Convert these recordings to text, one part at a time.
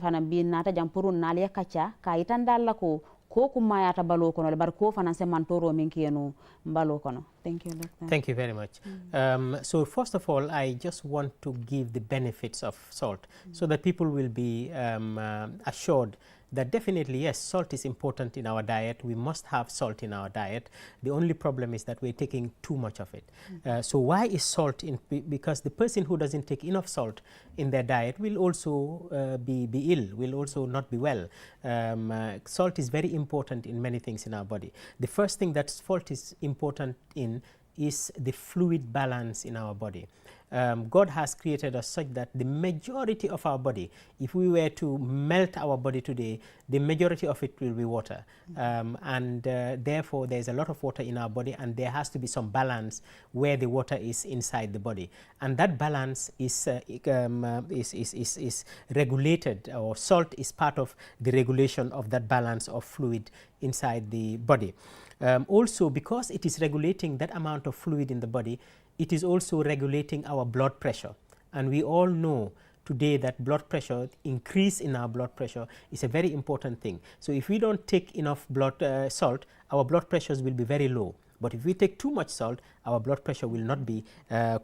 fana bi nata jam purun naliya kacha ka itandalla ko kumayata balo kono bar ko fana se mantoro min kiyeno balo kono. Thank you, Doctor. Thank you very much. So first of all, I just want to give the benefits of salt so that people will be assured that definitely, yes, salt is important in our diet. We must have salt in our diet. The only problem is that we're taking too much of it. So why is salt in? Because the person who doesn't take enough salt in their diet will also be ill, will also not be well. Salt is very important in many things in our body. The first thing that salt is important in is the fluid balance in our body. God has created us such that the majority of our body, if we were to melt our body today, the majority of it will be water. Therefore, there is a lot of water in our body, and there has to be some balance where the water is inside the body. And that balance is regulated, or salt is part of the regulation of that balance of fluid inside the body. Also, because it is regulating that amount of fluid in the body, it is also regulating our blood pressure. And we all know today that blood pressure, increase in our blood pressure, is a very important thing. So if we don't take enough salt, our blood pressures will be very low. But if we take too much salt, our blood pressure will not be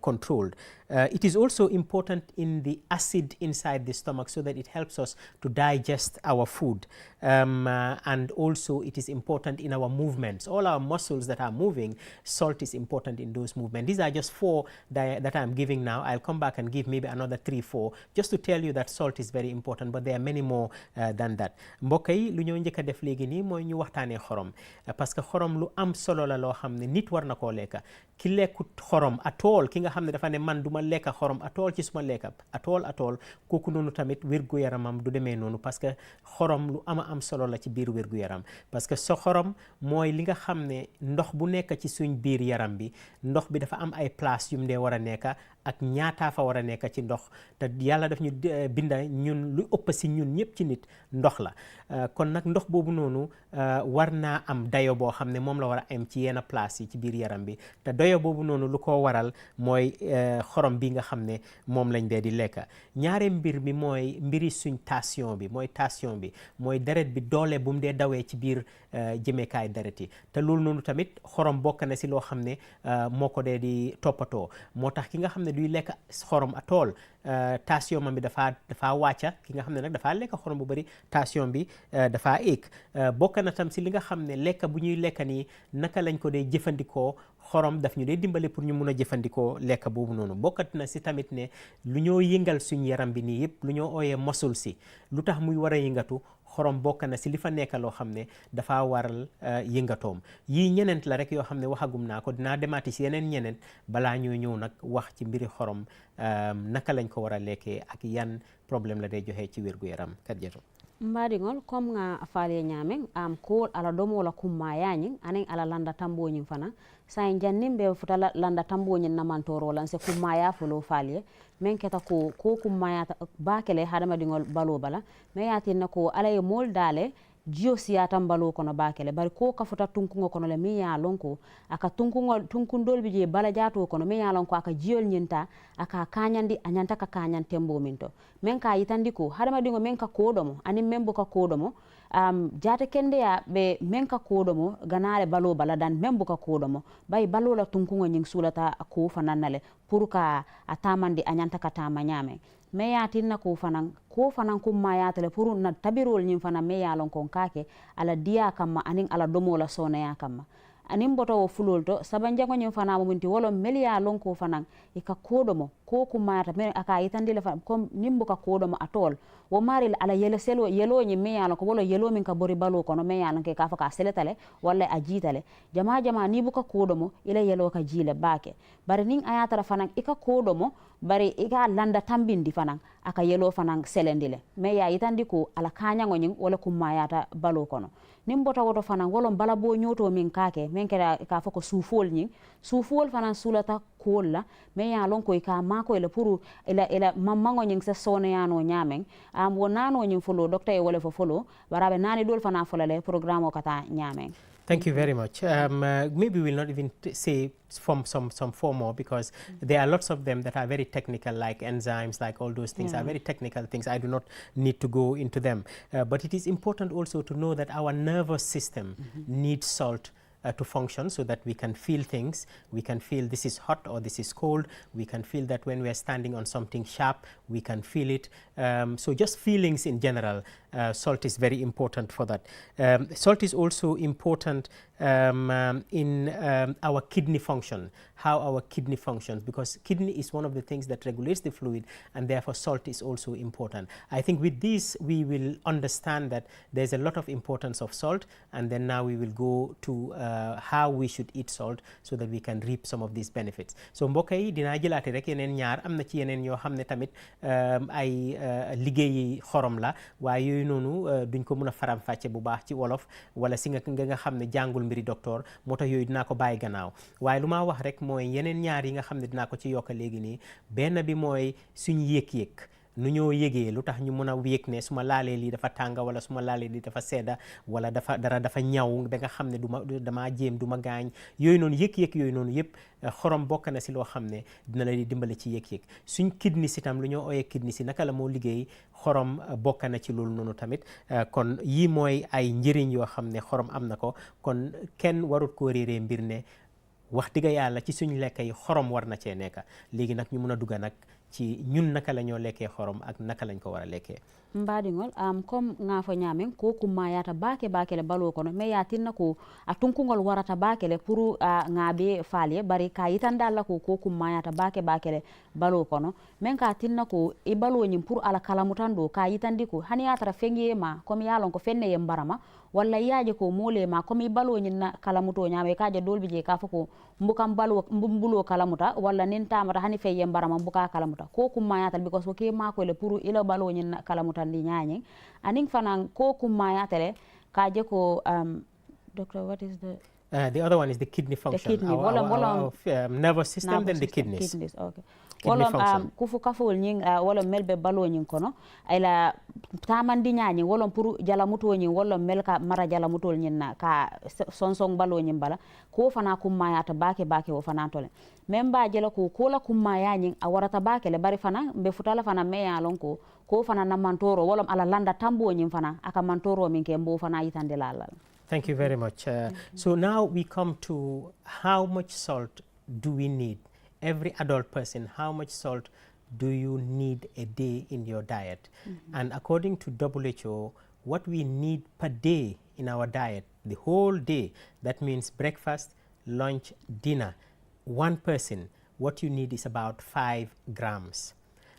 controlled. It is also important in the acid inside the stomach, so that it helps us to digest our food. And also it is important in our movements. All our muscles that are moving, salt is important in those movements. These are just 4 that I'm giving now. I'll come back and give maybe another 3, 4, just to tell you that salt is very important, but there are many more than that. Mbokk yi lu ñoo njëkk def léegi nii mooy ñu waxtaanee xorom, parce que xorom lu am solo la loo xam ne nit war na koo lekka. Ki lekkut xorom atool, ki nga xam ne dafa ne man duma lekka xorom atool ci suma lekka atool kooku noonu tamit wérgu yaramam du demee noonu, parce que xorom lu am solo la ci biir wérgu yaram. Parce que so xorom mooy li nga xam ne ndox bu nekk ci suñ biir yaram bi, ndox bi dafa am ay place yum dee war a nekka ak ñaata fa war a nekk ci ndox, te yàlla daf ñu binda ñun lu ëpp si ñun ñëpp ci nit ndox la. Kon nag ndox boobu noonu war naa am dayo boo xam ne moom la war a am ci yenn place yi ci biir yaram bi, te dayo boobu noonu lu ko waral mooy xorom bi nga xam ne moom lañ dee di lekka. ñaare mbir mi mooy mbiri suñ tension bi, mooy deret bi doole bu mu dee dawee ci biir jëmeekaay deret yi, te loolu noonu tamit xorom bokk na si loo xam ne moo ko dee di toppatoo. Moo tax ki nga xam ne duy lekk xorom atool, tension bi dafa wàcca. Ki nga xam ne nag dafa lekk xorom bu bari, tension bi dafa éeg. bokk na tam si li nga xam ne lekk bu ñuy lekk nii naka lañ ko dee jëfandikoo, xorom daf ñu dee dimbale pour ñu mun a jëfandikoo lekk boobu noonu. bokkat na si tamit ne lu ñoo yëngal suñ yaram bi nii yëpp, lu ñoo ooyee mosul si, lu tax muy war a yëngatu, xorom bokk na si li fa nekk loo xam ne dafa waral yëngatoom. yii ñeneent la rek yoo xam ne waxagum naa ko, dinaa demaati si yeneen ñeneent balaa ñoo ñëw nag wax ci mbiri xorom, naka lañ ko war a lekkee ak yan problème la day joxe ci wérgu yaram. Kadiatou mbaɗigol comme nga faale ñamen ko ala domola kummayañin anen ala landa tamboñin fana sa jannin be futa landa tamboñin namantoro lan se kummaya folo faale men keta ko kummaya bakele hadamadigol balo bala me yatinna ko ala e mol dale jio siyatan balo kono bakele bari ko ka futa tunkungo kono le mi ya lonko aka tunkundol bi je bala jato kono mi ya lonko aka jiol nyinta aka kanyandi anyanta ka kanyan tembo minto men ka yitandi ko hadama dingo men ka kodomo ani membo ka kodomo jata kende ya be men ka kodomo ganale balo bala dan membo ka kodomo bay balo la tunkungo nying sulata ko fananale pour ka atamandi anyanta ka tamanyame me yatinna ko fanan kumma yatale pour na tabirol nyim fana me yalon kon kake ala diya kamma anin ala domo la sona ya kamma anin boto wo fulol to sabanjango nyim fana mo minti wolo meliya lon ko fanan e ka kodomo ko kumma yata me aka yitandi le fam kom nimbo ka kodomo atol wo mari ala yele selo yelo nyim me yalon ko wolo yelo min ka bori balo kono me yalon ke ka fa ka seletale walla a jitale jama ni buka kodomo ila yelo ka jile bake bari nin ayata fanan ika kodomo bari ika landa tambindi fanan aka yelo fanan selendile me ya yitandi ko ala kanyango nyin wala kumma yata balo kono nimbota woto fanan wolon bala bo nyoto min kake men keda ka fako sufol fanan sulata kolla me ya lon ko ka mako ele puru ila mammango nyin se sone yano nyamen wonano nyin folo docteur e wala fo folo barabe nani dol fanan folale programme o kata nyamen. Thank you very much. Maybe we'll not even say some 4 more, because there are lots of them that are very technical, like enzymes, like all those things are very technical things. I do not need to go into them. But it is important also to know that our nervous system needs salt to function, so that we can feel things. We can feel this is hot or this is cold. We can feel that when we are standing on something sharp, we can feel it. So just feelings in general, salt is very important for that. Salt is also important in our kidney function, how our kidney functions, because kidney is one of the things that regulates the fluid, and therefore salt is also important. I think with this we will understand that there's a lot of importance of salt, and then now we will go to how we should eat salt so that we can reap some of these benefits. So mbokk yi dinaa jëlaate rek yeneen ñaar, am na ci yeneen yoo xam ne tamit ay liggéeyi xorom la, waaye yooyu noonu duñ ko mën a faram fàcce bu baax ci wolof, wala si nga xam ne jàngul mbiri docteur, moo tax yooyu dinaa ko bàyyi gannaaw. Waaye lu ma wax rek mooy yeneen ñaar yi nga xam ne dinaa ko ci yokk léegi nii. Benn bi mooy suñu yëg-yëg, nu ñoo yëgee lu tax ñu mën a yëg ne su ma laalee lii dafa tànga, wala su ma laalee lii dafa sedda, wala dara dafa ñaw ba nga xam ne damaa jéem du ma gaañ. Yooyu noonu yëg-yëg yooyu noonu yëpp xorom bokk na si loo xam ne dina la di dimbale ci yëg-yëg. Suñ kidney si tam lu ñoo ooyee kidney si naka la moo liggéey, xorom bokk na ci loolu noonu tamit. Kon yii mooy ay njëriñ yoo xam ne xorom am na ko, kon kenn warut koo réeree mbir ne wax dëgg yàlla ci suñ lekk yi xorom war na cee nekk. Léegi nag ñu mun a dugga nag ci ñun naka la ñoo lekkee xorom ak naka lañ ko war a lekkee. Mbaɗigol comme ngafo ñamen ko kumma yata bakele balo kono mais ya tinna ko a tunkugol warata bakele pour ngaɓe faaliye bari ka yitandalla ko kumma yata bakele balo kono men ka tinna ko e baloñin pour ala kalamutan ɗo ka yitandi ko hani yatara fengiye ma comme yalon ko fenne ye mbarama walla yaje ko mole ma comme i baloñin na kalamuto ñama kaje dolbi je ka fo ko mbukam mbulo kalamuta walla nin tamata hani feye mbarama mbuka kalamuta ko kumma yatal because ko ke mako le pour ila baloñin na kalamuta ndi ñaañi aning fanan ko kumma yatale kaje ko doctor, what is the other one is the kidney function. The kidney. Our nervous system, then the kidneys. Okay. Kidney function. Kufu kafol nying wala melbe balo nying kono ayla tamandi nyaani wala pour jala muto nyi wala melka mara jala muto nyi na ka sonsong balo nyi bala ko fana kumma yata bake o fana tole memba jela ko la kumma yaani a warata bake le bari fana be futala fana me ya lonko ko fana na mantoro wala ala landa tambo nyi fana aka mantoro min ke mbo fana yitande lala. Thank you very much. So now we come to how much salt do we need? Every adult person, how much salt do you need a day in your diet? And according to WHO, what we need per day in our diet, the whole day, that means breakfast, lunch, dinner, one person, what you need is about 5 grams.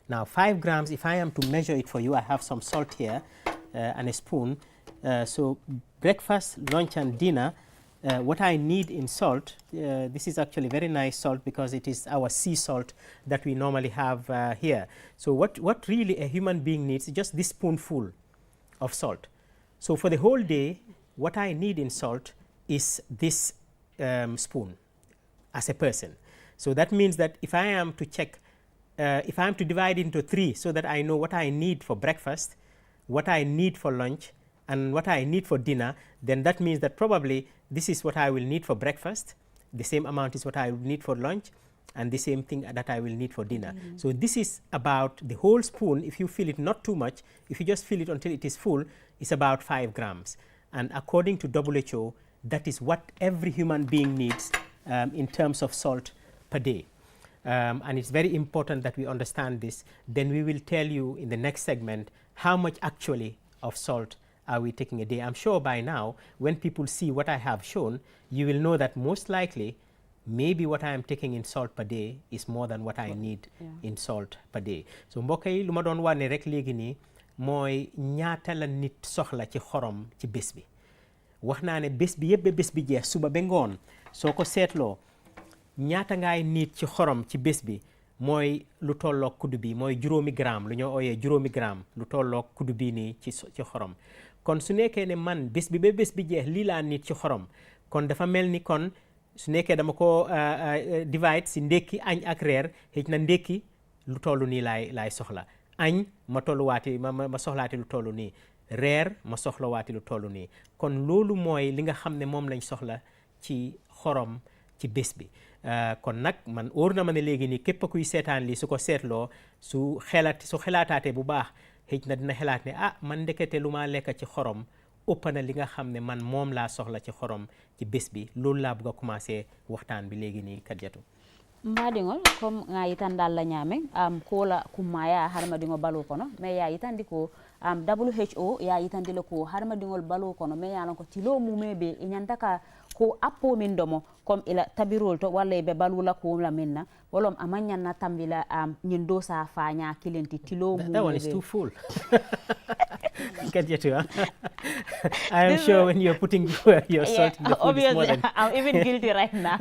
Now 5 grams, if I am to measure it for you, I have some salt here and a spoon. So breakfast, lunch and dinner, what I need in salt, this is actually very nice salt because it is our sea salt that we normally have here. So what really a human being needs is just this spoonful of salt. So for the whole day, what I need in salt is this spoon as a person. So that means that if I am to check, if I am to divide into 3 so that I know what I need for breakfast, what I need for lunch, and what I need for dinner, then that means that probably this is what I will need for breakfast, the same amount is what I will need for lunch, and the same thing that I will need for dinner. So this is about the whole spoon. If you fill it not too much, if you just fill it until it is full, it's about 5 grams. And according to WHO, that is what every human being needs in terms of salt per day. And it's very important that we understand this. Then we will tell you in the next segment how much actually of salt are we taking a day. I'm sure by now, when people see what I have shown, you will know that most likely, maybe what I am taking in salt per day is more than what I need in salt per day. So mbokk yi lu ma doon wane rek léegi nii mooy ñaata la nit soxla ci xorom ci bés bi. Wax naa ne bés bi yëpp ba bés bi jeex suba ba ngoon soo ko seetloo ñaata ngaay nit ci xorom ci bés bi mooy lu tolloog kuddu bi mooy 5 gramme lu ñoo ooyee 5 gramme lu tolloog kuddu bi nii ci xorom. Kon su nekkee ne man bés bi ba bés bi jeex lii laa nit ci xorom kon dafa mel ni kon su nekkee dama ko divide si ndekki añ ak reer xëj na ndekki lu toll nii laay soxla añ ma tolluwaati ma soxlaati lu tollu nii reer ma soxlawaati lu tollu nii kon loolu mooy li nga xam ne moom lañ soxla ci xorom ci bés bi kon nag man óor na ma ne léegi nii képp kuy seetaan lii su ko seetloo su xelaataatee bu baax xëj na dina xelaat ne man ndekete lu ma lekk ci xorom ëpp na li nga xam ne man moom laa soxla ci xorom ci bés bi loolu laa bëgg a commencé waxtaan bi léegi nii Kadiatu mbaɗigol comme nga yitandal la ñaame kola kummaya harmaɗigo balu kono mais ya yitandi ko WHO ya yitandile ko harmaɗigol balu kono mais yalan ko tilo mume ɓe e ñanta ka ko appo min domo comme ila tabirol to walla ɓe balula ko la minna wolom amañanna tambila ñin do sa faña kilenti tilo mume that one is too full Kadiatu I am sure when you're putting your salt in the food is more than I'm even guilty right now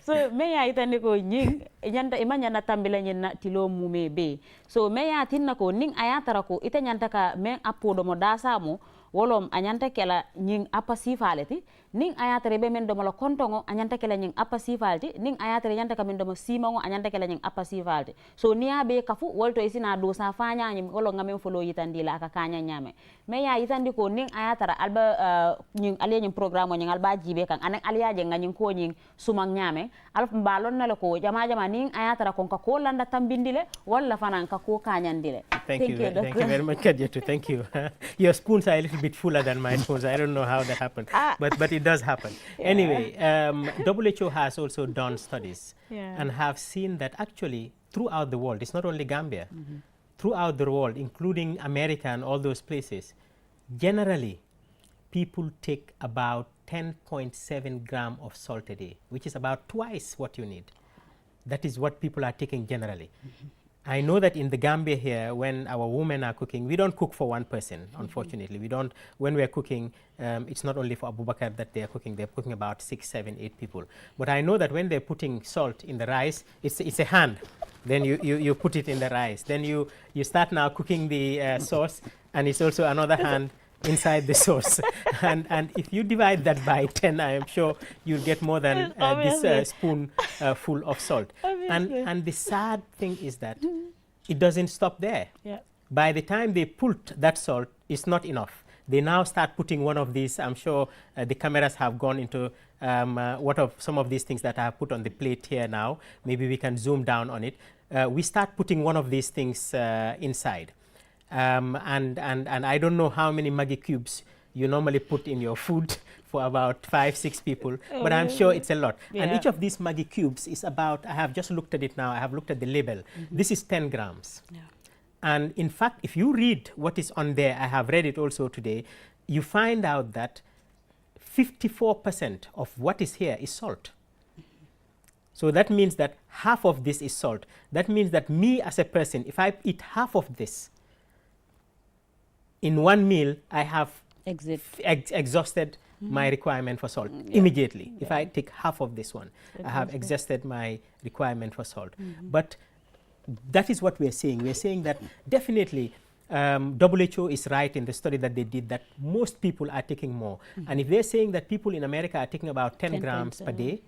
so me ya itandi ko ñing ñanta imañana tambila ñin tilo mume be so me ya tinna ko ning ayatara ko ita ñanta ka men appo do mo dasamo wolom anyanta kela ñing apa sifaleti ning ayatare be men do la kontongo anyanta kela ñing apa sifalti ning ayatare ñanta ka men do mo simongo anyanta kela ñing apa sifalti so niya be kafu wolto isina do sa fanya ñim wolo ngamen folo yitandi la ka kanya ñame me ya yitandi ko ning ayatara alba ñing ale ñing programme ñing alba jibe kan anek aliyaje ngañing ko ñing sumang ñame alf mbalon na ko jama ning ayatara kon ka ko landa tambindile walla fanan ka ko kanyandile Thank you very much Kadiatu thank you your spoons are a little bit fuller than my spoons I don't know how that happened but it does happen anyway WHO has also done studies and have seen that actually throughout the world it's not only Gambia throughout the world including America and all those places generally people take about 10.7 gram of salt a day which is about twice what you need that is what people are taking generally I know that in the Gambia here, when our women are cooking, we don't cook for one person, unfortunately. We don't, when we're cooking, it's not only for Abubakar that they're cooking about 6, 7, 8 people. But I know that when they're putting salt in the rice, it's a hand. Then you put it in the rice. Then you start now cooking the sauce, and it's also another hand inside the sauce. and if you divide that by 10, I am sure you'll get more than this spoon full of salt. And the sad thing is that it doesn't stop there. By the time they put that salt, it's not enough. They now start putting one of these. I'm sure the cameras have gone into some of these things that I have put on the plate here now. Maybe we can zoom down on it. We start putting one of these things inside. And I don't know how many Maggi cubes you normally put in your food for about 5, 6 people, but I'm sure it's a lot. And each of these Maggi cubes is about, I have just looked at it now, I have looked at the label. This is 10 grams. And in fact, if you read what is on there, I have read it also today, you find out that 54% of what is here is salt. So that means that half of this is salt. That means that me as a person, if I eat half of this, in one meal, I have exhausted my requirement for salt immediately. If I take half of this one, I have exhausted my requirement for salt. But that is what we are saying. We are saying that definitely WHO is right in the study that they did that most people are taking more. And if they're saying that people in America are taking about 10 grams per day,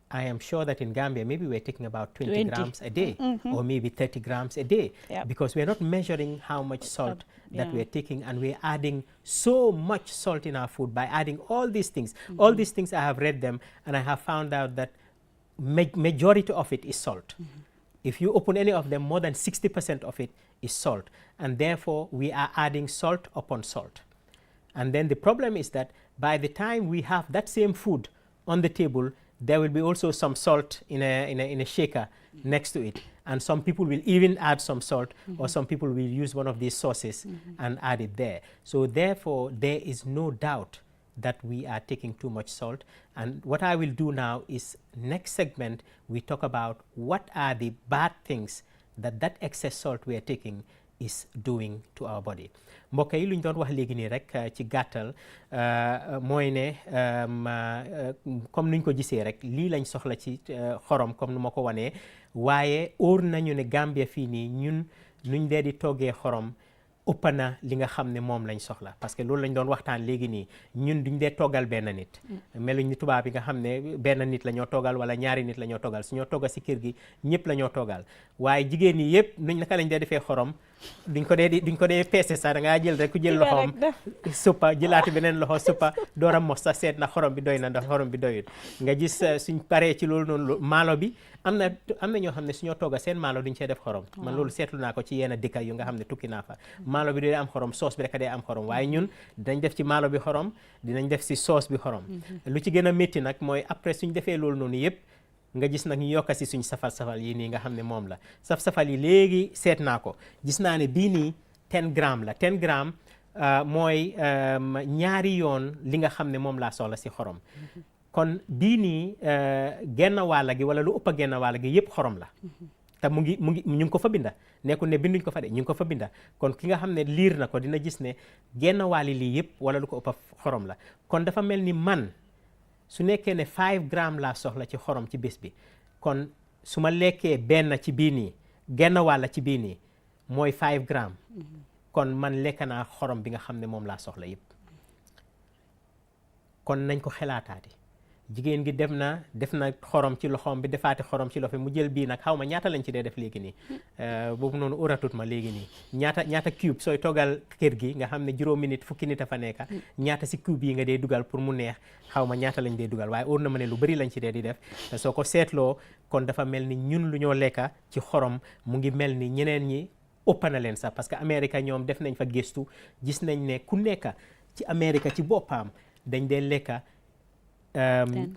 I am sure that in Gambia, maybe we're taking about 20 grams a day, or maybe 30 grams a day, because we're not measuring how much salt that we're taking, and we're adding so much salt in our food by adding all these things. All these things, I have read them, and I have found out that majority of it is salt. If you open any of them, more than 60% of it is salt, and therefore we are adding salt upon salt. And then the problem is that by the time we have that same food on the table, there will be also some salt in a shaker next to it, and some people will even add some salt, or some people will use one of these sauces and add it there. So therefore there is no doubt that we are taking too much salt. And what I will do now is, next segment we talk about what are the bad things that excess salt we are taking is doing to our body. mbokk yi lu ñu doon wax léegi nii rek ci gàttal mooy ne comme nuñ ko gisee rek lii lañ soxla ci xorom comme nu ma ko wanee, waaye óor nañu ne Gambia fii nii ñun nuñ dee di toggee xorom ëpp na li nga xam ne moom lañ soxla parce que loolu lañ doon waxtaan léegi nii ñun duñ dee toggal benn nit meluñ ni tubaab yi nga xam ne benn nit la ñoo toggal wala ñaari nit la ñoo toggal su ñoo toggal si kër gi ñëpp la ñoo toggal waaye jigéen ñi yëpp nuñ naka lañ dee defee xorom duñ ko dee peese sax da ngaa jël rek ku jël loxoom suppa jëlaati beneen loxo suppa door a mos sax seet na xorom bi doy na ndax xorom bi doyut nga gis suñ paree ci loolu noonu maalo bi am na ñoo xam ne suñoo togga seen maalo duñ cee def xorom man loolu seetlu naa ko ci yenn dëkk yu nga xam ne tukki naa fa maalo bi dee am xorom soos bi rek dee am xorom waaye ñun dinañ def ci maalo bi xorom dinañ def si soos bi xorom lu ci gën a métti nag mooy après suñ defee loolu noonu yëpp nga gis nag ñu yokka si suñ safal yi nii nga xam ne moom la safal yi léegi seet naa ko gis naa ne bii nii 10 grammes la 10 grammes mooy ñaari yoon li nga xam ne moom laa soxla si xorom kon bii nii genn wàlla gi wala lu ëpp a genn wàlla gi yëpp xorom la te ñu ngi ko fa binda nekkul ne binduñ ko fa de ñu ngi ko fa binda kon ki nga xam ne liir na ko dina gis ne genn wàlli lii yëpp wala lu ko ëpp xorom la kon dafa mel ni man su nekkee ne 5 grammes laa soxla ci xorom ci bés bi kon su ma lekkee benn ci bii nii genn wàlla ci bii nii mooy 5 grammes kon man lekk naa xorom bi nga xam ne moom laa soxla yëpp kon nañ ko xelaataati jigéen gi def na xorom ci loxoom bi defaati xorom ci loxo mu jël bii nag xaw ma ñaata lañ ci dee def léegi nii boobu noonu uratut ma léegi nii ñaata cube sooy toggal kër gi nga xam ne juróomi nit fukki nit a fa nekka ñaata si cube yi nga dee dugal pour mu neex xaw ma ñaata lañ dee dugal waaye óor na ma ne lu bari lañ ci dee di def te soo ko seetloo kon dafa mel ni ñun lu ñoo lekka ci xorom mu ngi mel ni ñeneen ñi ëpp na leen sax parce que Amérique ñoom def nañ fa gëstu gis nañ ne ku nekka ci Amérique ci boppam dañ dee lekka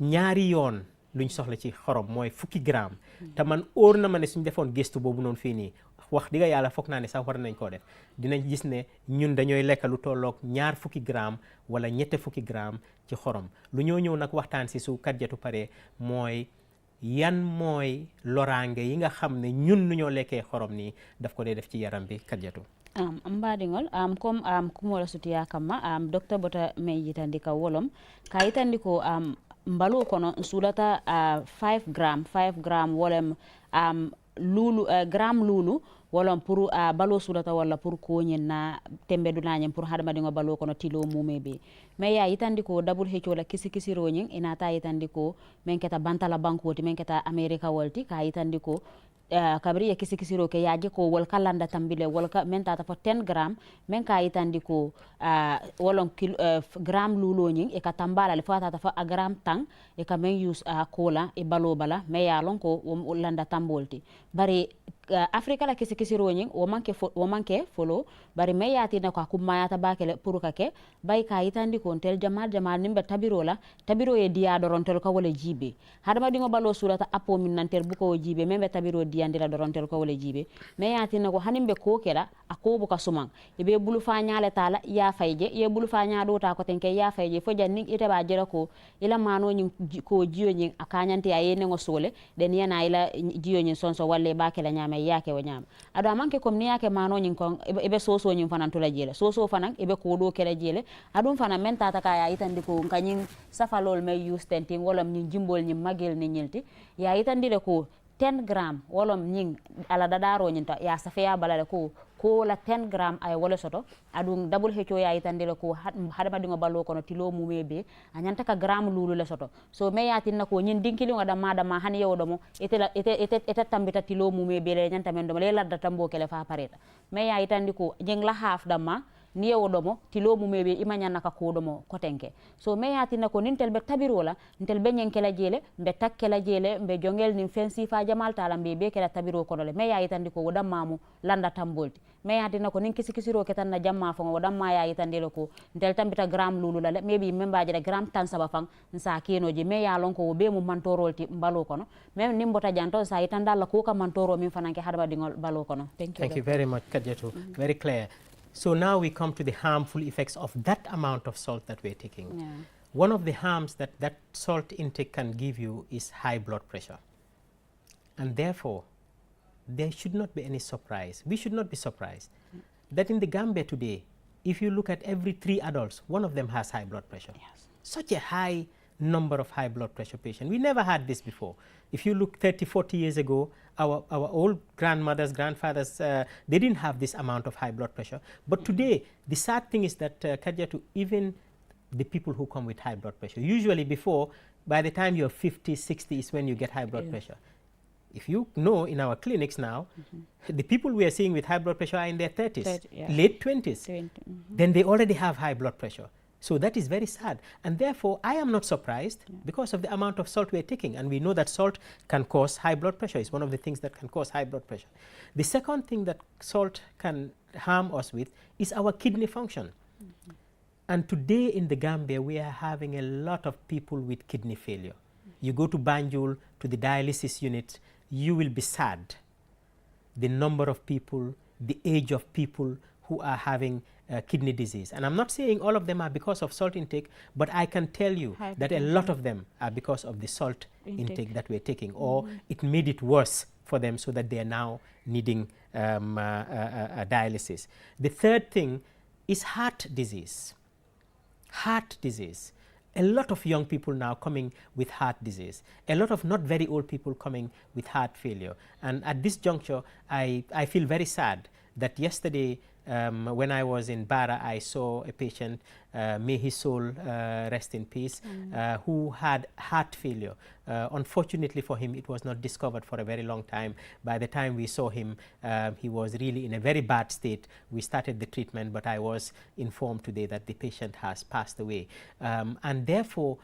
ñaari yoon luñ soxla ci xorom mooy 10 grammes te man óor na ma ne suñ defoon gëstu boobu noonu fii nii wax digga yàlla foog naa ne sax war nañ koo def dinañ gis ne ñun dañooy lekk lu tolloog 20 grammes wala 30 grammes ci xorom lu ñoo ñëw nag waxtaan si su Karjatu pare mooy yan mooy loraange yi nga xam ne ñun nu ñoo lekkee xorom nii daf ko dee def ci yaram bi Karjatu mbaɗigol comme kumola sutiya kamma docteur bota may yitandi ka wolom ka yitandi ko mbalu kono suulata 5 grammes wolem lulu gramme lulu wolon pour balo sulata walla pour koñen na tembe dunañen pour hadamadiŋo balo kono tilo mume be mais ya yitandi ko double hecco la kisi kisiroñin inata yitandi ko men keta bantala bankoti men keta america wolti ka yitandi ko kabri ya kisi kisiro ke yaje ko wol kalanda tambile wol ka men tata fo 10 grammes men ka yitandi ko wolon gramme luloñin e ka tambala le fata fa a gramme tang e ka men use kola e balo bala mais ya lon ko landa tambolti bari Afrika la kisi kisiroñin wo manke folo bari me yati na ko kummayata bakele pour kake bay ka yitandi ko tel jamal nimbe tabiro ye diya dorontel ko wala jibe hadama dingo balo surata apo min nantel buko jibe membe tabiro diyandira dorontel ko wala jibe me yati na ko hanimbe ko kela ako buka suman ibe bulu fa nyaale tala ya fayje ye bulu fa nyaado ta ko tenke ya fayje fo janni ite ba jera ko ila mano nyin ko jiyo nyin akanyante ya yene ngo sole den yana ila jiyo nyin sonso walle bakela nyame yake wo nyama ado amanke comme ni yake mano nyin kon ibe soso nyin fanan tula jele soso fanan ibe ko do kele jele adum fanan men tata ka ya itandi ko kanyin safalol me use tenting wolom nyin jimbol nyin magel ni nyilti ya itandi de ko 10 grammes wolom nyin ala dadaro nyin ta ya safaya balale ko la 10 grammes ay wala soto adum double hecco ya itandile ko hadama dingo ballo kono tilo mumebe anyanta ka gramme lulu le soto so me yatin nako nyin dinkili ngada madama han yewdo mo ete tambita tilo mumebe le nyanta men do le ladda tambo kele fa pareta me ya itandi ko jeng la half dama ni yewodomo tilo mumebe imanyana ka kodomo kotenke so me yatina ko nintel be tabirola nintel be nyenkela jele be takkela jele be jongel nin fensi fa jamal tala be kela tabiro ko dole me yayitandi ko wodam mamu landa tambolti me yatina ko nin kisi kisiro ketan na jamma fa wodam ma yayitandi ko nintel tambita gram lulu la maybe membaje de gram tan saba fan sa kenoje me ya lon ko be mu mantorolti mbalo kono même nimbota janto sa yitandalla ko ka mantoro min fananke hadaba dingol balo kono thank you very much Karjatu very clear. So now we come to the harmful effects of that amount of salt that we're taking. Yeah. One of the harms that salt intake can give you is high blood pressure. And therefore, there should not be any surprise. We should not be surprised that in the Gambia today, if you look at every 3 adults, one of them has high blood pressure. Yes. Such a high number of high blood pressure patients. We never had this before. If you look 30, 40 years ago, our old grandmothers, grandfathers, they didn't have this amount of high blood pressure. But today, the sad thing is that, Khadijatu, even the people who come with high blood pressure, usually before, by the time you're 50, 60 is when you get high blood pressure. If you know, in our clinics now, the people we are seeing with high blood pressure are in their 30s, late 20s. Then they already have high blood pressure. So that is very sad. And therefore, I am not surprised because of the amount of salt we're taking. And we know that salt can cause high blood pressure. It's one of the things that can cause high blood pressure. The second thing that salt can harm us with is our kidney function. And today in the Gambia, we are having a lot of people with kidney failure. You go to Banjul, to the dialysis unit, you will be sad. The number of people, the age of people who are having kidney disease. And I'm not saying all of them are because of salt intake, but I can tell you that a lot of them are because of the salt intake that we're taking, or it made it worse for them so that they are now needing dialysis. The third thing is heart disease. Heart disease. A lot of young people now coming with heart disease. A lot of not very old people coming with heart failure. And at this juncture, I feel very sad that yesterday, when I was in Bara, I saw a patient, may his soul rest in peace, who had heart failure. Unfortunately for him, it was not discovered for a very long time. By the time we saw him, he was really in a very bad state. We started the treatment, but I was informed today that the patient has passed away. And therefore,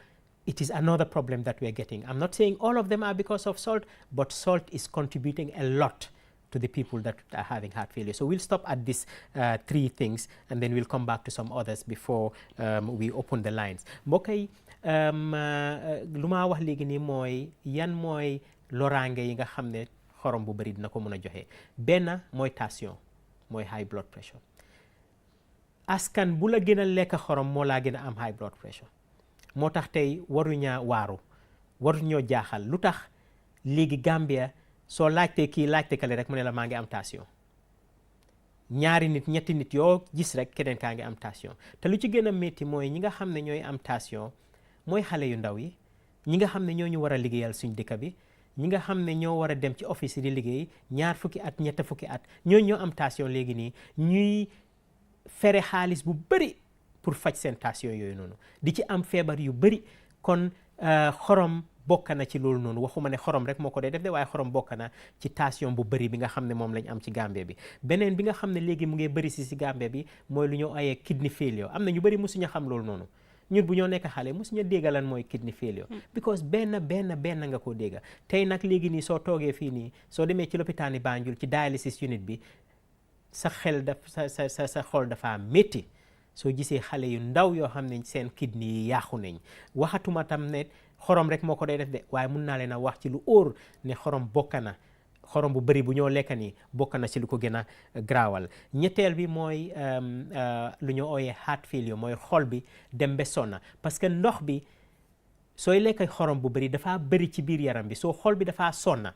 it is another problem that we are getting. I'm not saying all of them are because of salt, but salt is contributing a lot to the people that are having heart failure. So we'll stop at these three things, and then we'll come back to some others before we open the lines. Mbokk yi lu ma wax léegi nii mooy yan mooy loraange yi nga xam ne xorom bu bëri dina ko mën a joxe. Benn mooy tension, mooy high blood pressure. Askan bu la gën a lekk xorom moo laa gën a am high blood pressure. moo tax tey waruñaa waaru, waruñoo jaaxal. lu tax léegi Gambia soo laajtee kii laajte kale rek mu ne la maa ngi am tension. ñaari nit ñetti nit yoo gis rek keneen kaa ngi am tension. te lu ci gën a métti mooy ñi nga xam ne ñooy am tension mooy xale yu ndaw yi, ñi nga xam ne ñoo ñu war a liggéeyal suñ dëkk bi, ñi nga xam ne ñoo war a dem ci office yi di liggéey 2 fukki at 3 fukki at, ñoo am tension léegi nii ñuy fere xaalis bu bëri pour faj seen tension yooyu noonu, di ci am feebar yu bëri. kon xorom bokk na ci loolu noonu. waxuma ne xorom rek moo ko dee def de, waaye xorom bokk na ci tension bu bëri bi nga xam ne moom lañ am ci Gambie bi. beneen bi nga xam ne léegi mu ngi bëri si Gambie bi mooy lu ñu oyee kidney failure. am na ñu bëri mosuñu xam loolu noonu. ñun bu ñoo nekk xale mosuñu dégg lan mooy kidney failure. because benn nga koo dégg. tey nag léegi nii soo toogee fii nii, soo demee ci lopitaani Banjul ci dialysis unit bi, sa xel sa xol dafa métti soo gisee xale yu ndaw yoo xam ne seen kidney yi yàqu nañ. waxatuma tam ne xorom rek moo ko dee def de, waaye mun naa leen a wax ci lu óor ne xorom bokk na, xorom bu bëri bu ñoo lekk nii bokk na ci lu ko gën a graawal. ñetteel bi mooy lu ñu ooyee heart failure, mooy xol bi dem ba sonna. parce que ndox bi sooy lekk xorom bu bëri dafa bëri ci biir yaram bi, soo xol bi dafa sonna.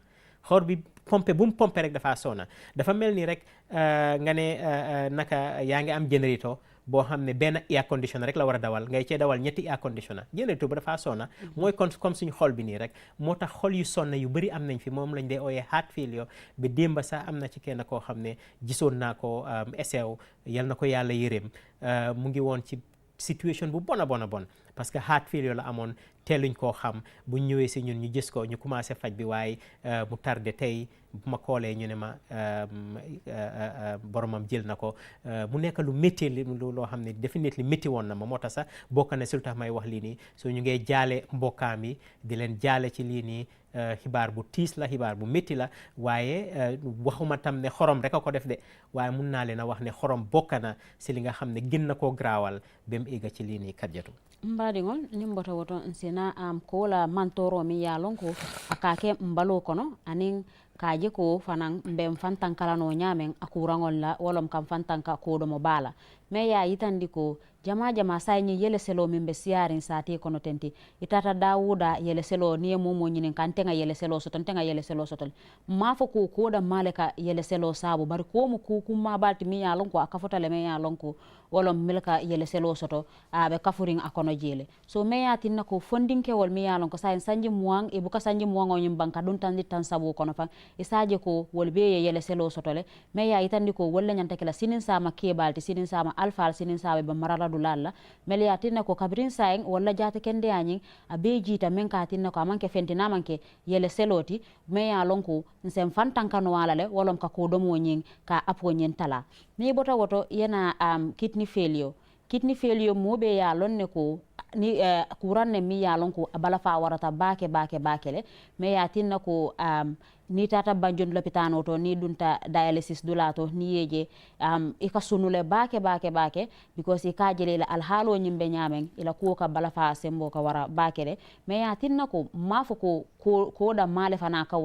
xol bi pompe bu mu pompe rek dafa sonna. dafa mel ni rek nga ne naka yaa ngi am générateur boo xam ne benn air conditioner rek la war a dawal, ngay cee dawal ñetti air conditioner. générateur ba dafa sonna. mooy comme suñu xol bi nii rek. moo tax xol yu sonna yu bëri am nañ fi, moom lañ dee ooyee heart failure. ba démba sax am na ci kenn koo xam ne gisoon naa ko esew, yal na ko yàlla yërëm, mu ngi woon ci situation bu bon a bon parce que heart failure la amoon, teeluñ koo xam. bu ñëwee si ñun ñu gis ko, ñu commencé faj bi, waaye mu tardé. tey bu ma koolee ñu ne ma boromam jël na ko. mu nekk lu métti loo xam ne definitely métti woon na ma. moo tax sax bokk na si lu tax may wax lii nii. so ñu ngay jaale mbokkaam yi, di leen jaale ci lii nii. xibaar bu tiis la, xibaar bu métti la, waaye waxuma tam ne xorom rek a ko def de, waaye mun naa leen a wax ne xorom bokk na si li nga xam ne gën na koo graawal ba mu egga ci lii nii Kadiatou. mbaɗigol nimbota woto sina ko la mantoro mi yalon ko akake mbalo kono anin kaje ko fanan mbem fantan kalano nyamen akurangol la wolom kam fantan ka ko do mo bala me ya yitandi ko jama say ñi yele selo min be siyarin sati kono tenti itata dawuda yele selo ni momo ñinin kan tenga yele selo soton tenga yele selo soton ma fo ko koda maleka yele selo sabu bari ko mu ku kuma balti mi ya lon ko akafota le me ya lon ko wolom milka yele selo soto abe kafurin akono jele so me ya tinna ko fondinke wol mi ya lon ko say sanji muang e buka sanji muang on banka dun tan tan sabu kono fa isaje ko wol be yele selo soto le me ya itandi ko wolle nyanta kala sinin sama ke balti sinin sama alfal sinin sabe be marala dulalla mel ya tinna ko kabrin sayeng walla jata kende anyin abe jita men ka tinna ko amanke fentina manke yele seloti me ya lon ko nsem fantan kanu wala le wolom ka ko domo nyin ka apo nyin tala ni bota woto yana kidney failure mo be ya lon ne ko ni kuran ne mi ya lon ko abala fa warata bake le me ya tinna ko ni tata banjon lopitano to ni dunta dialysis dulato ni yeje ika sunule bake because ika jele la alhalo nyimbe nyamen ila ko ka bala fa sembo ka wara bake le me ya tinna ko mafo ko da male fana ka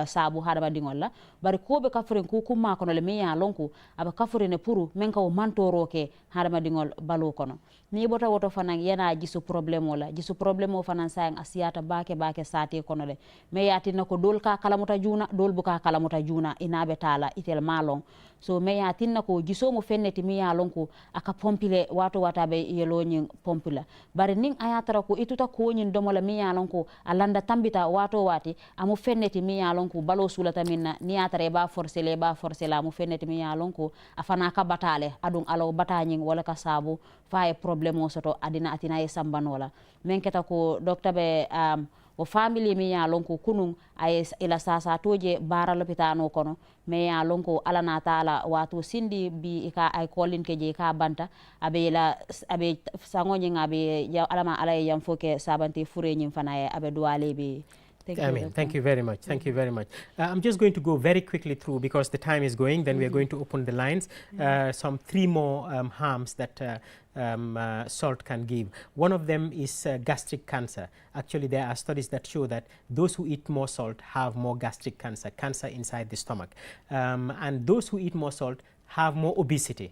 sabu hada ba dingolla bari ko be kafuren ko kuma kono le me ya lonko aba kafurene puru men ka o mantoro ke hada ma dingol balo kono ni bota woto fana yana jisu problème o fana sayang asiyata bake sate kono le me ya tinna ko dol ka kalamuta juna dol buka kalamuta juna inabe tala itel malong so me ya tinna ko jisomo fenneti mi ya lonko aka pompile wato watabe yelo nyin pompila bari nin ayatara ko ituta ko nyin domola mi ya lonko alanda tambita wato wati amu fenneti mi ya lonko balo sulata minna ni atare ba forcer la amu fenneti mi ya lonko afana ka batale adun alo batanyin wala ka sabu fa e problème o soto adina atina e sambanola men keta ko docteur be o family mi ya lonko kunun ay ila sasa toje bara lopitano kono me ya lonko ala na taala wato sindi bi ka ay kolin ke je ka banta abe sangonyi ngabe ya alama ala yam foke sabante fure nyim fana abe duale be. Thank you very much. Thank you very much. I'm just going to go very quickly through because the time is going. Then we are going to open the lines. Some 3 more harms that salt can give. One of them is gastric cancer. Actually, there are studies that show that those who eat more salt have more gastric cancer inside the stomach. And those who eat more salt have more obesity.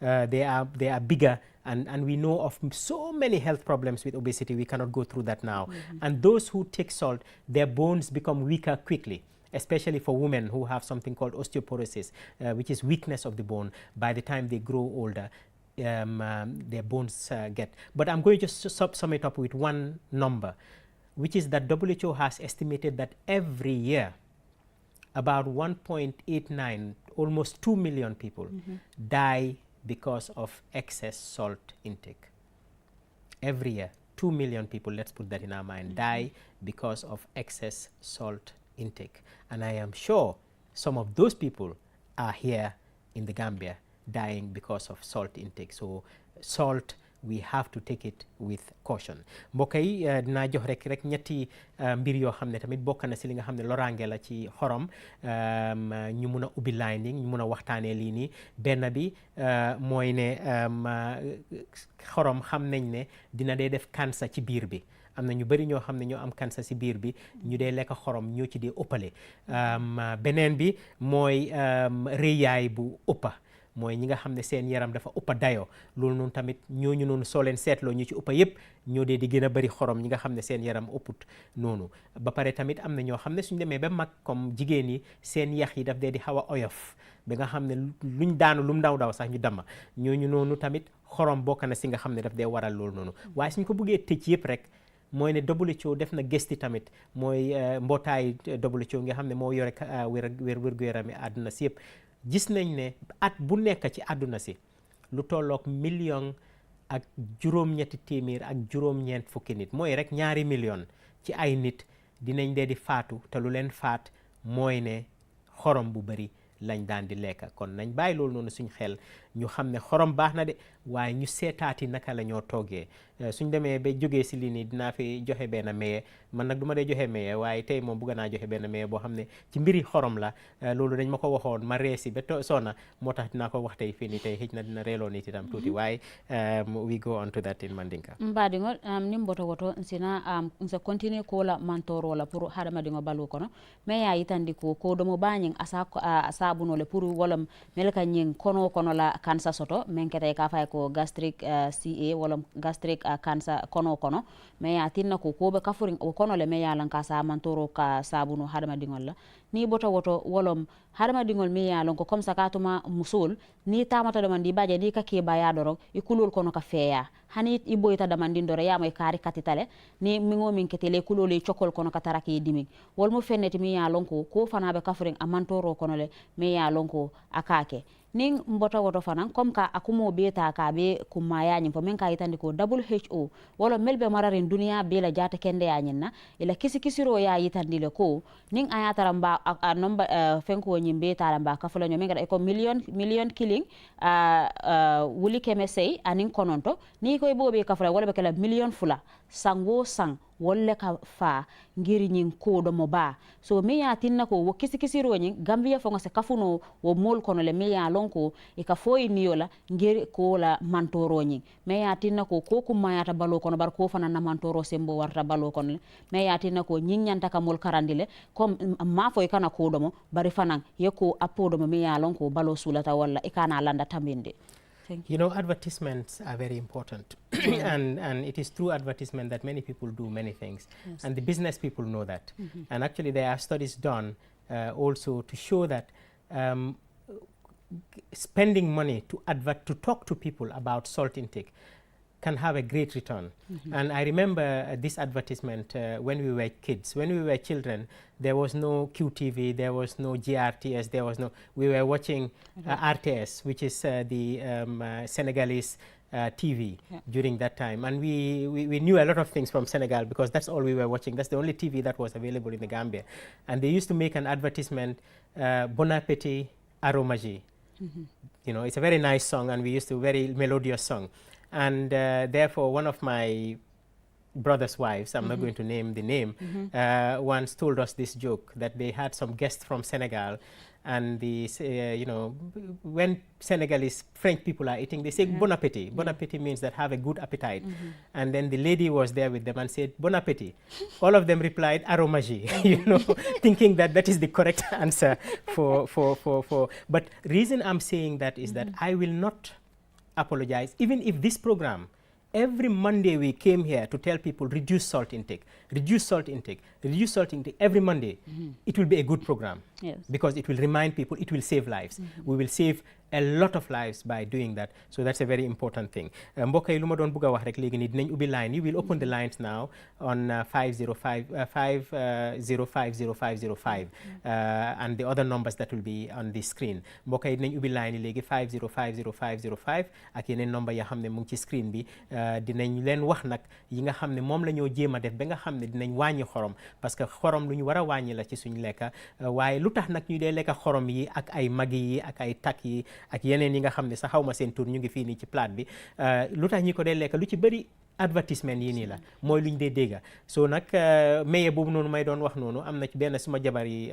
They are bigger, and we know of so many health problems with obesity. We cannot go through that now. And those who take salt, their bones become weaker quickly, especially for women who have something called osteoporosis, which is weakness of the bone. By the time they grow older, their bones get. But I'm going to just sum it up with one number, which is that WHO has estimated that every year about 1.89, almost 2 million people die because of excess salt intake. Every year, 2 million people, let's put that in our mind, die because of excess salt intake. And I am sure some of those people are here in the Gambia dying because of salt intake. So salt, we have to take it with caution. mbokk yi dinaa jox rek ñetti mbir yoo xam ne tamit bokk na si li nga xam ne loraange la ci xorom ñu mun a ubbi line yi ñu mun a waxtaanee lii nii benn bi mooy ne xorom xam nañ ne dina dee def cancer ci biir bi. am na ñu bëri ñoo xam ne ñoo am cancer ci biir bi ñu dee lekk xorom ñoo ci dee ëppale. beneen bi mooy rëyaay bu ëppa. mooy ñi nga xam ne seen yaram dafa ëppa dayoo loolu noonu tamit ñooñu noonu soo leen seetloo ñu ci ëppa yëpp ñoo dee di gën a bëri xorom ñi nga xam ne seen yaram ëpput noonu. ba pare tamit am na ñoo xam ne suñu demee ba mag comme jigéen yi seen yax yi daf dee di xaw a oyof ba nga xam ne luñ daanu lum ndaw sax ñu dama ñooñu noonu tamit xorom bokk na si nga xam ne daf dee waral loolu noonu. waaye suñ ko bëggee tëj yëpp rek mooy ne WHO def na gëstu tamit mooy mbootaay WHO nga xam ne moo yore wér-gu-yaram yi àdduna si yëpp. gis nañ ne at bu nekk ci àdduna si lu tolloog 1,750,000 nit mooy rek 2 millions ci ay nit dinañ dee di faatu te lu leen faat mooy ne xorom bu bari lañ daan di lekk kon nañ bàyyi loolu noonu suñ xel ñu xam ne xorom baax na de waaye ñu seetaati naka la ñoo toggee suñ demee ba jógee si lii nii dinaa fi joxe benn maye man nag du ma dee joxe maye waaye tey moom bëgg naa joxe benn maye boo xam ne ci mbiri xorom la loolu dañ ma ko waxoon ma reesi ba sonna moo tax dinaa ko wax tey fii nii tey xëj na dina reeloo nit itam tuuti waaye we go on to that in Mandinka mbaɗigol nin boto woto sina nse continue kola mantorola pour haɗamaɗigo balu kono mais ya yitandi ko domo bañing a sabunole pour wolom mel ka ñing kono la cancer soto men kete ka fay ko gastric CA wolom gastric cancer kono mais ya tinna ko be kafurin o kono le me ya lan ka sa mantoro ka sabuno haɗamaɗigol la ni boto woto wolom haɗamaɗigol mi ya lon ko comme ça katuma musul ni tamata ɗo man di baje ni ka keba ya doro e kulol kono ka feya hani i boyta damandin doro yamo e kaari katitale ni mingo min ketele kulole cokol kono ka taraki dimi wolmo fenneti mi ya lon ko fanaɓe kafurin a mantoro kono le mi ya lon ko akake nin mbota woto fanan comme ka akumo beta ka be kummayañin fo min ka yitandi ko WHO wala melbe mararin duniya be la jata kende yañin na ila kisiro ya yitandi le ko nin ayatara mba a nomba fenko ñim beta la mba kafula ño min ga ko million killing wuli keme sey anin kononto ni koy bobe kafula wala be kala million fula sango sang wolle ka fa ngiri ñin kodo mo ba so mi ya tinna ko wo kisiro ñin Gambia fo ngase kafuno wo mol kono le mi ya lon ko e ka foyi niyola ngiri ko la mantoro ñin mi ya tinna ko mayata balo kono bar ko fana na mantoro sembo warta balo kono mi ya tinna ko ñin ñanta ka mol karandile comme ma foy kana kodo mo bari fanan yeko apodo mo mi ya lon ko balo sulata walla e kana landa tambinde. You know, advertisements are very important. and it is through advertisement that many people do many things. Yes. And the business people know that. And actually there are studies done also to show that spending money to talk to people about salt intake can have a great return. And I remember this advertisement when we were kids. When we were children, there was no QTV, there was no GRTS, we were watching RTS, which is the Senegalese TV during that time. And we knew a lot of things from Senegal because that's all we were watching. That's the only TV that was available in the Gambia. And they used to make an advertisement, Bon Appetit Aromagie. You know, it's a very nice song and very melodious song. And therefore, one of my brother's wives, I'm not going to name the name, once told us this joke that they had some guests from Senegal, and you know, when Senegalese French people are eating, they say bon appetit. Bon appetit means that have a good appetite. And then the lady was there with them and said bon appetit. All of them replied aromagie, you know, thinking that that is the correct answer for. But reason I'm saying that is that I will not apologize, even if this program, every Monday we came here to tell people reduce salt intake, reduce salt intake, reduce salt intake every Monday, it will be a good program. Yes. Because it will remind people, it will save lives. We will save a lot of lives by doing that. So that's a very important thing. Mbokk yi lu ma doon bëgg a wax rek léegi nii dinañ ubbi line yi. We'll open the lines now on 5050505 and the other numbers that will be on the screen. Mbokk yi dinañ ubbi line yi léegi 5050505 ak yeneen number yoo xam ne mu ngi ci screen bi. Dinañ leen wax nag yi nga xam ne moom la ñoo jéem a def ba nga xam ne dinañ wàññi xorom parce que xorom lu ñu war a wàññi la ci suñu lekka waaye lu tax nag ñu dee lekka xorom yi ak ay magi yi ak ay takk yi ak yeneen yi nga xam ne sax xaw ma seen tur ñu ngi fii nii ci plate bi lu tax ñi ko dee lekka lu ci bëri advertisement yi nii la mooy lu ñu dee dégga so nag maye boobu noonu may doon wax noonu am na ci benn suma jabar yi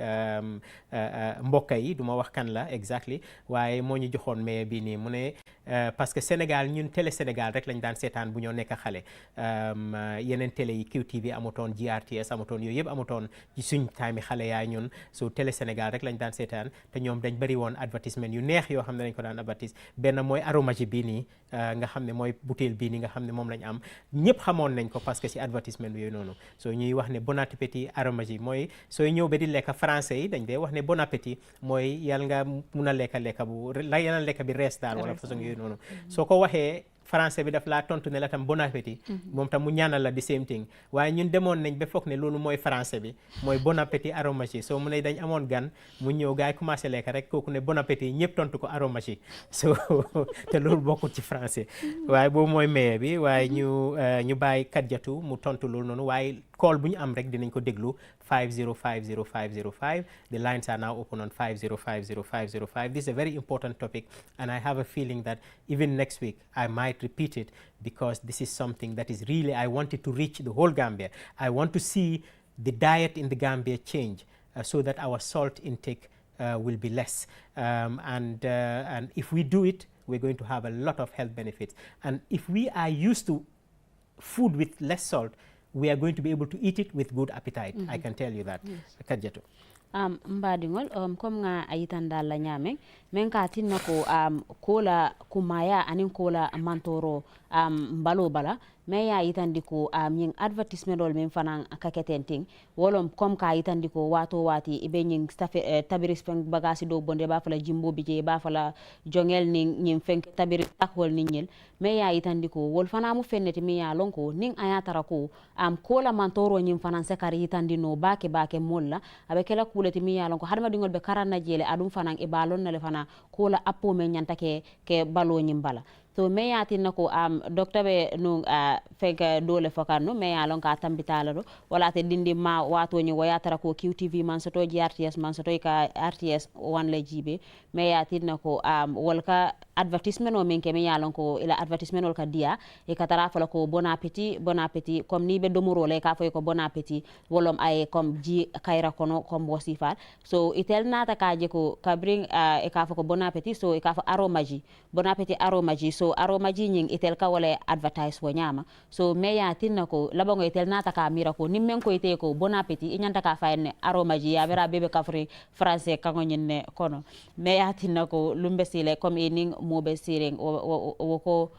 mbokka yi du ma wax kan la exactly waaye moo ñu joxoon maye bii nii mu ne parce que Sénégal ñun télé Sénégal rek lañ daan seetaan bu ñoo nekk xale yeneen télé yi QTV amutoon GRTS amutoon yooyu yëpp amutoon ci suñ time yi xale yaay ñun so télé Sénégal rek lañ daan seetaan te ñoom dañ bëri woon advertisement yu neex yoo xam ne dañ ko daan advertise benn mooy aromagie bii nii nga xam ne mooy bouteille bii nii nga xam ne moom lañ am ñëpp xamoon nañ ko parce que ci advertisement yooyu noonu so ñuy wax ne bon appétit aromagie mooy sooy ñëw ba di lekka français yi dañ dee wax ne bon appétit mooy yàlla nga mun a lekka bu yàlla lekka bi rees daal wala façon yooyu noonu soo ko waxee français bi daf laa tontu ne la tam bon appétit moom tam mu ñaanal la the same thing waaye ñun demoon nañ ba foog ne loolu mooy français bi mooy bon appétit aromagie soo mu ne dañ amoon gan mu ñëw gars yi commencé lekk rek kooku ne bon appétit ñëpp tontu ko aromagie so te loolu bokkul ci français waaye boobu mooy maye bi waaye ñu bàyyi Kadjatu mu tontu loolu noonu waaye call bu ñu am rek dinañ ko déglu 5050505. The lines are now open on 5050505. This is a very important topic, and I have a feeling that even next week I might repeat it, because this is something that is really, I want it to reach the whole Gambia. I want to see the diet in the Gambia change so that our salt intake will be less. And if we do it, we're going to have a lot of health benefits. And if we are used to food with less salt, we are going to be able to eat it with good appetite. I can tell you that. Kadiatou. Mbadingol comme nga ayitanda la nyame men ka tinna ko kola kumaya anin kola mantoro mbalo bala me ya yitandi ko yin advertisement dol men fanan kaketenting wolom comme ka yitandi ko wato wati ibe nyin tabiris fen bagasi do bonde ba fala jimbo bije ba fala jongel ni nyin fen tabiris takhol ni nyel me ya yitandi ko wol fana mu fenneti mi ya lonko nin ayatara ko kola mantoro nyin fanan sekari yitandi no bake molla abe kala kuleti mi ya lonko hadma dingol be karanna jele adum fanan e balon na le fana kola appo men nyanta ke balo nyin bala. So me yatinna ko docteur be no fenka dole fokanno me ya lon ka tambitala do wala te dindi ma wato ni wayatara ko QTV man soto RTS man soto ka RTS wan le jibe me yatinna ko wolka advertisement o men ke me ya lon ko ila advertisement ol ka dia e ka tara fala ko bon appétit comme ni be domoro le ka foy ko bon appétit wolom ay comme ji kayra kono comme wosifal so itel nata ka je ko ka bring e ka fo ko bon appétit so e ka fo aromaji bon appétit aromaji so aromaji nying itel ka wala advertise wo nyama so me ya tinna ko labango itel nata ka mira ko nimmen ko ite ko bon appétit inyanta ka fayne aromaji ya bera bebe kafri français kango nyinne kono me ya tinna ko lumbe sile comme ening mobe siring o ko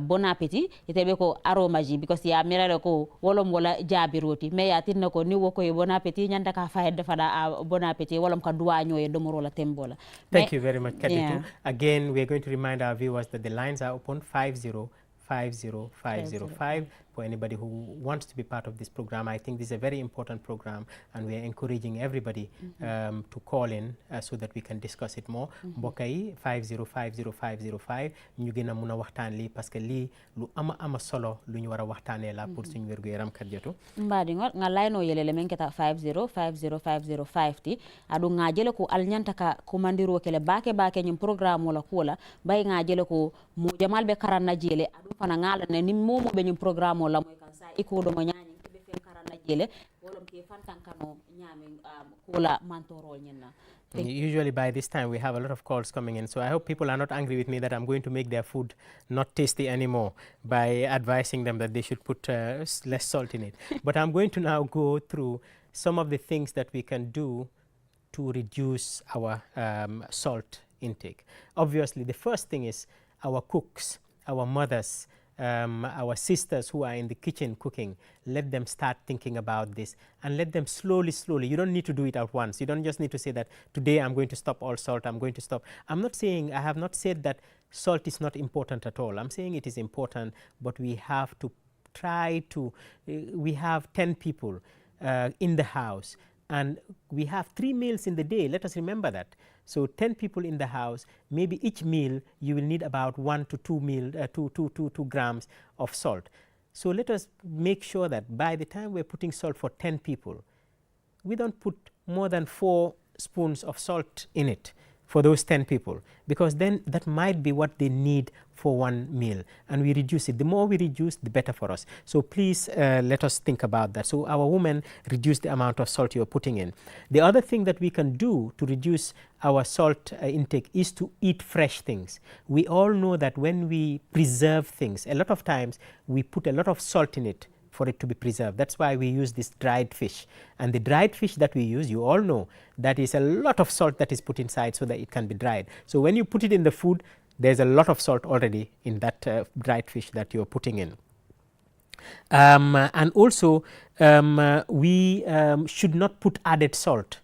bon appétit itebe ko aromaji because ya mira ko wolom wala jabiroti me ya tinna ko ni woko e bon appétit nyanta ka fayde fada bon appétit wolom ka duwaño e domoro la tembola. Thank you very much, Kadiatou. Again, we are going to remind our viewers that the lines are open 5050505 for anybody who wants to be part of this program. I think this is a very important program, and we are encouraging everybody to call in so that we can discuss it more. Mbokk yi 5050505 ñu gëna mëna waxtaan li parce que li lu ama solo lu ñu wara waxtaanee la pour suñu wërgu yaram. Kadiatou mbadi ngol nga layno yelele men keta 5050505 ti adu nga jele ko alnyanta ka komandiro kele bake ñum programme wala kola bay nga jele ko mo jamal be karanna jele adu fana ngala ne nim momo be ñum programme la moy kan sa iko do mo nyaani be fen karanna jele wolom ke fantan kano nyaami kola mantoro ñenna. Usually by this time we have a lot of calls coming in, so I hope people are not angry with me that I'm going to make their food not tasty anymore by advising them that they should put less salt in it. But I'm going to now go through some of the things that we can do to reduce our salt intake. Obviously, the first thing is our cooks, our mothers, our sisters who are in the kitchen cooking, let them start thinking about this and let them slowly. You don't need to do it at once. You don't just need to say that today I'm going to stop all salt, I'm going to stop. I have not said that salt is not important at all. I'm saying it is important, but we have to try to, we have 10 people in the house and we have 3 meals in the day. Let us remember that. So 10 people in the house, maybe each meal you will need about 1 to 2 grams of salt. So let us make sure that by the time we're putting salt for 10 people, we don't put more than 4 spoons of salt in it for those 10 people, because then that might be what they need for one meal, and we reduce it. The more we reduce, the better for us. So please let us think about that. So our women, reduce the amount of salt you're putting in. The other thing that we can do to reduce our salt intake is to eat fresh things. We all know that when we preserve things, a lot of times we put a lot of salt in it for it to be preserved. That's why we use this dried fish. And the dried fish that we use, you all know, that is a lot of salt that is put inside so that it can be dried. So when you put it in the food, there's a lot of salt already in that dried fish that you're putting in. And also, we should not put added salt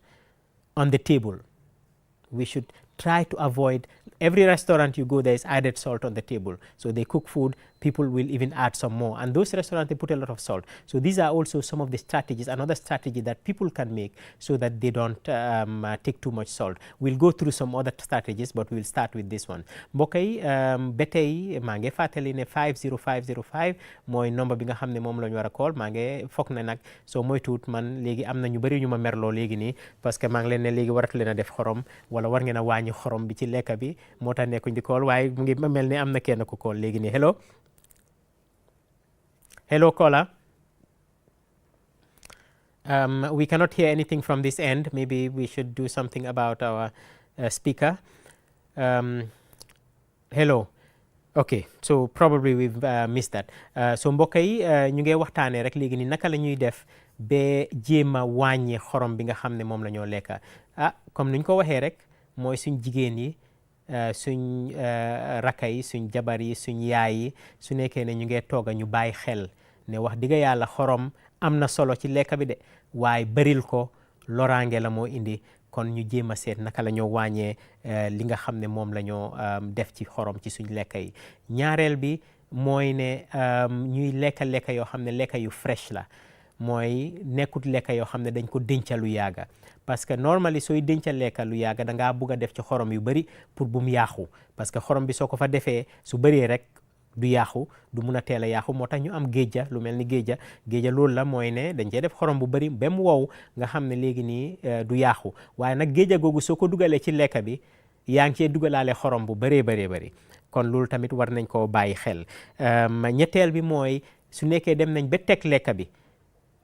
on the table. We should try to avoid, every restaurant you go, there is added salt on the table. So they cook food, people will even add some more. And those restaurants, they put a lot of salt. So these are also some of the strategies, another strategy that people can make so that they don't take too much salt. We'll go through some other strategies, but we'll start with this one. mbokk yi ba tey maa ngi fàttali ne 50505 mooy number bi nga xam ne moom la ñu war a call. maa ngi foog ne nag soo moytuwut man léegi am na ñu bëri ñu ma merloo léegi nii parce que maa ngi leen ne léegi waratu leen a def xorom wala war ngeen a wàññi xorom bi ci lekka bi moo tax nekkuñ di call waaye mu ngi mel ne am na kenn ku call léegi nii. Hello caller. We cannot hear anything from this end. Maybe we should do something about our speaker. Hello. Okay, so probably we've missed that. So mbokk yi ñu ngi waxtaanee rek léegi ni naka la ñuy def ba jéem a wàññi xorom bi nga xam ne moom la ñoo lekka comme nuñ ko waxee rek mooy suñ jigéen yi suñ rakka yi suñ jabar yi suñ yaay yi su nekkee ne ñu ngi tooga ñu bàyyi xel ne wax dëgg yàlla xorom am na solo ci lekka bi de waaye bëril ko loraange la moo indi kon ñu jéem a seet naka la ñoo wàññee li nga xam ne moom la ñoo def ci xorom ci suñ lekka yi. ñaareel bi mooy ne ñuy lekka yoo xam ne lekka yu fresh la mooy nekkut lekka yoo xam ne dañ ko denca lu yàgga parce que normally sooy denca lekka lu yàgga da ngaa bugg a def ci xorom yu bëri pour bu mu yàqu parce que xorom bi soo ko fa defee su bëree rek du yàqu du mun a teel a yàqu moo tax ñu am géeja lu mel ni géeja loolu la mooy ne dañ cee def xorom bu bëri ba mu wow nga xam ne léegi nii du yàqu waaye nag géeja googu soo ko dugalee ci lekka bi yaa ngi cee dugalaale xorom bu bëree bëri kon loolu tamit war nañ koo bàyyi xel. ñetteel bi mooy su nekkee dem nañ ba teg lekka bi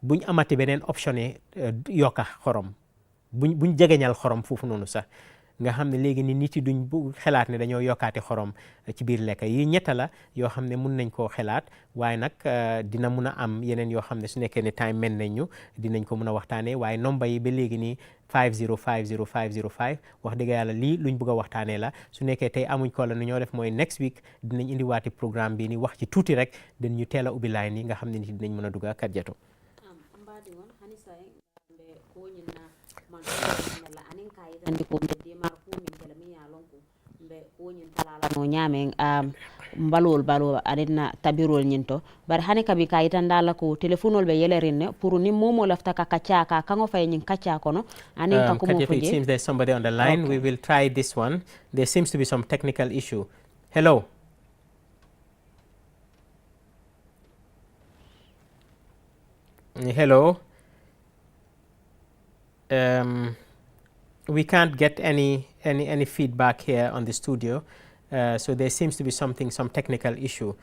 buñ amati beneen option yi yokka xorom buñ jegeñal xorom foofu noonu sax nga xam ne léegi ni nit yi duñ bu xelaat ne dañoo yokkaati xorom ci biir lekk yi ñetta la yoo xam ne mun nañ koo xelaat waaye nag dina mun a am yeneen yoo xam ne su nekkee ne time mel nañ ñu dinañ ko mun a waxtaanee waaye nomba yi ba léegi nii 5050505 wax dëgg yàlla lii luñ bëgg a waxtaanee la su nekkee tey amuñ ko la nu ñoo def mooy next week dinañ indi waati programme bi ni wax ci tuuti rek dañ ñu teel a ubbi line yi nga xam ne nit dinañ mën a dugg kat jato no ñaame mbalol adina tabirol ñinto bari hani kabi ka itandala ko telefonol be yelerinne pour ni momo lafta ka kacca ka kango fay ñin kacca kono anin ka ko mo it seems there's somebody on the line. Okay. We will try this one. There seems to be some technical issue. Hello. Hello. We can't get any feedback here on the studio, so there seems to be some technical issue.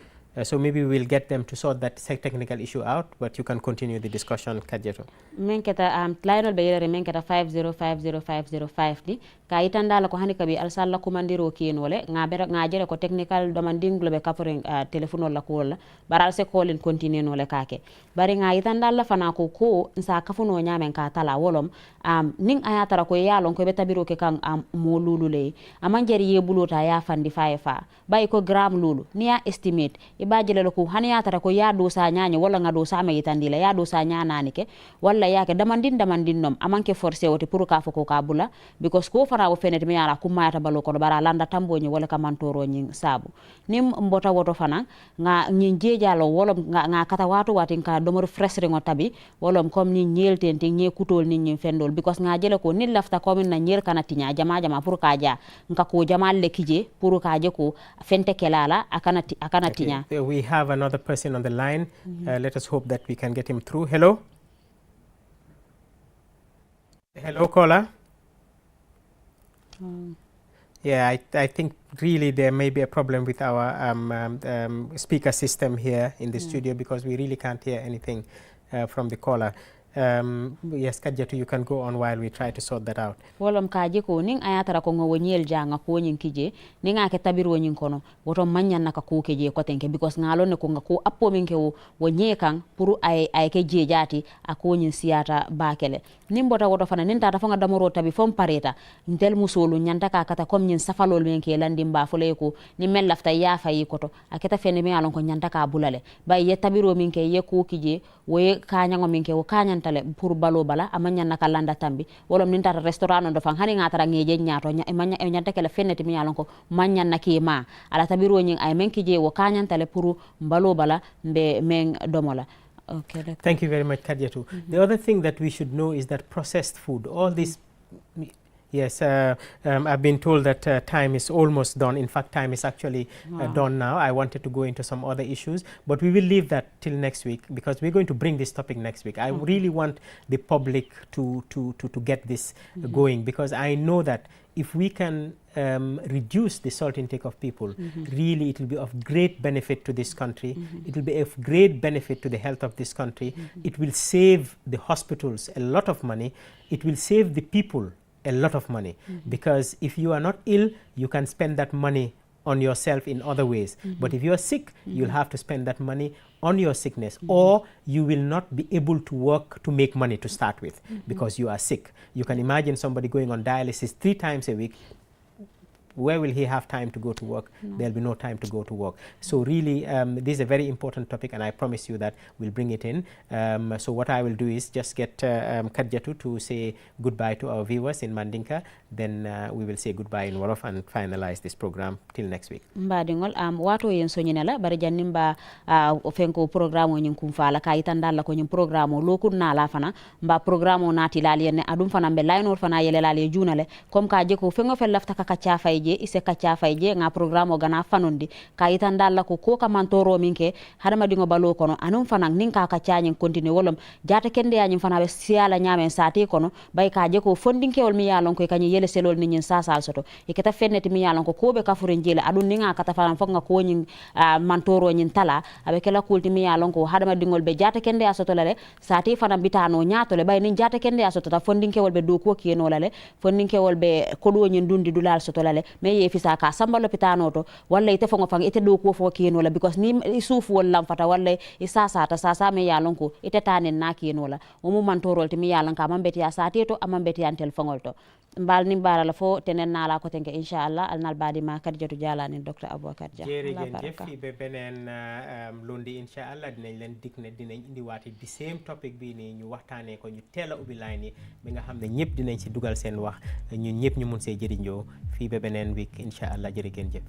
So maybe we'll get them to sort that technical issue out, but you can continue the discussion, Kadjeto. Menketa line be yere menketa 5050505 di ka itandala ko hani kabi alsalla kumandiro kinole nga jere ko technical demanding globe covering telephone la ko la baral se call in continue no le kake bari nga itandala fana ko nsa kafuno nyamen ka tala wolom ning ayatara ko yalon ko be tabiro ke kan mo lulule amanjeri yebulota ya fandi fa bay ko gram lulu ni ya estimate ibajele ko hani yatara ko ya do sa nyaani wala nga do sa me itandila ya do sa nyaanani ke wala yake damandin nom amanke forcé wote pour ka foko ka bula because ko fara wo fenet mi yara kuma yata balo ko bara landa tamboni wala ka mantoro nyin sabu nim mbota woto fana nga nyin jejalo wala nga kata watu watin ka domor fresre ngo tabi wala comme ni nyelte nyi kutol ni nyin fendol because nga jele ko ni lafta ko min na nyer kana tinya jama pour ka ja nka ko jamal le kije pour ka je ko fente kelala akana tinya. We have another person on the line. Let us hope that we can get him through. Hello. Hello, caller. Yeah, I think really there may be a problem with our speaker system here in the studio because we really can't hear anything from the caller. Yes, Kadjetu, you can go on while we try to sort that out. Wolom kaje ko ning ayatara ko ngo wonyel janga ko nyin kije ninga ke tabiro nyin kono woto manyan naka ko keje ko tenke because ngalo ne ko ngako appo min ke wonye kan pour ay ke je jati ako nyin siata bakele nimbota woto fana nin tata fanga damoro tabi fom pareta ntel musolu nyanta ka kata kom nyin safalol men ke landi mba fole ko ni mel lafta ya fayi koto aketa fene me alon ko nyanta ka bulale bay ye tabiro min ke ye ko kije woye kanyango min ke wo kanyan ñantale pour balo bala amanya naka landa tambi wolom nin tata restaurant do fan hani ngata ngeje ñaato ñanta kala feneti mi yalon ko manya naki ma ala tabiro nyin ay men kije wo kanyantale pour balo bala be men domola. Okay, thank you very much, Kadiatou. The other thing that we should know is that processed food, all this. Yes, I've been told that time is almost done. In fact, time is actually done now. I wanted to go into some other issues, but we will leave that till next week because we're going to bring this topic next week. I really want the public to get this going, because I know that if we can reduce the salt intake of people, really it will be of great benefit to this country. It will be of great benefit to the health of this country. It will save the hospitals a lot of money. It will save the people a lot of money, because if you are not ill, you can spend that money on yourself in other ways. But if you are sick, you'll have to spend that money on your sickness, or you will not be able to work to make money to start with because you are sick. You can imagine somebody going on dialysis 3 times a week. Where will he have time to go to work? There'll be no time to go to work. So really, this is a very important topic, and I promise you that we'll bring it in. So what I will do is just get Kadiatou to say goodbye to our viewers in Mandinka. Then we will say goodbye in Wolof and finalize this program till next week. Mbadingol wato yen sonyinela bari janimba ofenko programme nyin kumfala kayitandalla ko nyin programme lokun na la fana mba programme nati lali ne adum fana be laynor fana yele lali junale comme ka je ko fengo fel lafta ka cha fayje ise ka cha fayje nga programme gana fanondi kayitandalla ko ka mantoro minke hadama dingo balo kono anum fana ninka ka cha nyin continue wolom jata kende ya nyin fana be siala nyamen sati kono bay ka je ko fondinkewol mi yalon ko kany yele selol ni nyin sasal soto ikata fenneti mi yalon ko be ka furen jele adun ninga kata fana fok nga ko nyin mantoro nyin tala abe kala kulti mi yalon ko hadama dingol be jata kende ya soto lale sati fana bitano nyaato le bay nin jata kende ya soto ta fondinkewol be do ko kiyeno lale fondinkewol be kodo nyin dundi dulal soto lale me ye fisa ka sambalo pitano to walla ite fongo fang ite do ko fo kiyeno la because ni sufu wol lam fata walla isasa ta sasa me yalon ko ite tanen na kiyeno la o mu mantorol ti mi yalon ka mambeti ya sati to amambeti an tel fongol to mbal ni mbara la fo tenen nala ko tenke inshallah alnal badi ma Kadiatou Jalani Dr. Aboubacar Dia jërëjëf fi be beneen lundi inshallah dinañ leen dig ne dinañ indiwaati di same topic bi nii ñu waxtaanee ko ñu teel a ubbi line yi bi nga xam ne ñëpp dinañ ci dugal seen wax ñun ñëpp ñu mun see jëriñoo fii ba beneen week inshallah jërë ngeen jëf